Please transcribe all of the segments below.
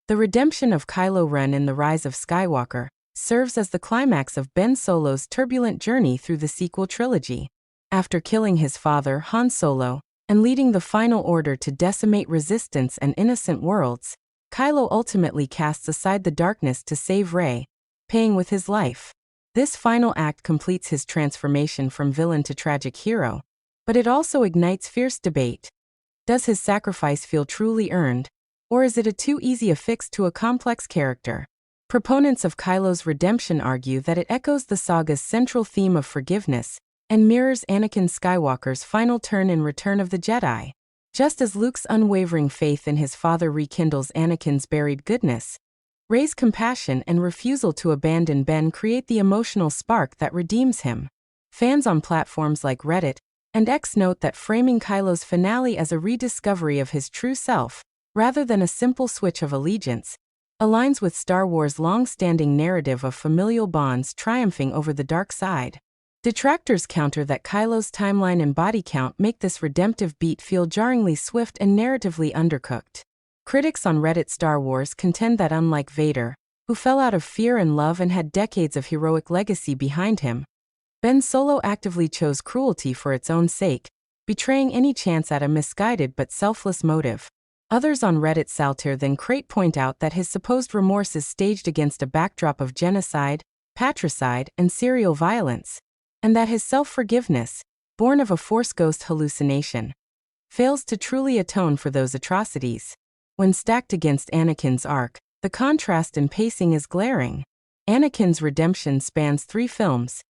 The redemption of Kylo Ren in The Rise of Skywalker serves as the climax of Ben Solo's turbulent journey through the sequel trilogy. After killing his father, Han Solo, and leading the Final Order to decimate resistance and innocent worlds, Kylo ultimately casts aside the darkness to save Rey, paying with his life. This final act completes his transformation from villain to tragic hero, but it also ignites fierce debate. Does his sacrifice feel truly earned, or is it a too easy a fix to a complex character? Proponents of Kylo's redemption argue that it echoes the saga's central theme of forgiveness and mirrors Anakin Skywalker's final turn in Return of the Jedi. Just as Luke's unwavering faith in his father rekindles Anakin's buried goodness, Rey's compassion and refusal to abandon Ben create the emotional spark that redeems him. Fans on platforms like Reddit and X note that framing Kylo's finale as a rediscovery of his true self, rather than a simple switch of allegiance, aligns with Star Wars' long-standing narrative of familial bonds triumphing over the dark side. Detractors counter that Kylo's timeline and body count make this redemptive beat feel jarringly swift and narratively undercooked. Critics on Reddit Star Wars contend that unlike Vader, who fell out of fear and love and had decades of heroic legacy behind him, Ben Solo actively chose cruelty for its own sake, betraying any chance at a misguided but selfless motive. Others on Reddit Salter then point out that his supposed remorse is staged against a backdrop of genocide, patricide, and serial violence, and that his self-forgiveness, born of a Force ghost hallucination, fails to truly atone for those atrocities. When stacked against Anakin's arc, the contrast in pacing is glaring. Anakin's redemption spans 3 films.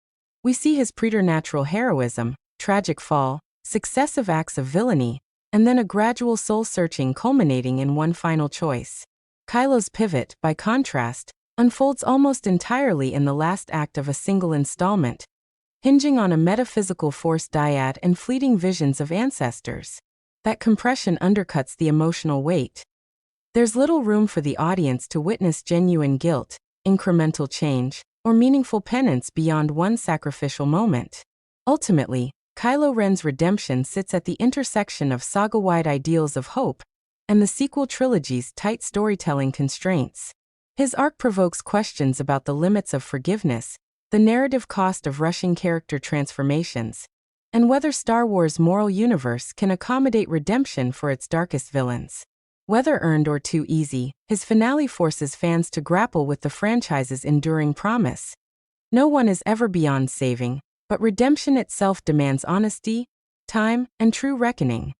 We see his preternatural heroism, tragic fall, successive acts of villainy, and then a gradual soul-searching culminating in one final choice. Kylo's pivot, by contrast, unfolds almost entirely in the last act of a single installment, hinging on a metaphysical Force dyad and fleeting visions of ancestors. That compression undercuts the emotional weight. There's little room for the audience to witness genuine guilt, incremental change, or meaningful penance beyond one sacrificial moment. Ultimately, Kylo Ren's redemption sits at the intersection of saga-wide ideals of hope and the sequel trilogy's tight storytelling constraints. His arc provokes questions about the limits of forgiveness, the narrative cost of rushing character transformations, and whether Star Wars' moral universe can accommodate redemption for its darkest villains. Whether earned or too easy, his finale forces fans to grapple with the franchise's enduring promise. No one is ever beyond saving, but redemption itself demands honesty, time, and true reckoning.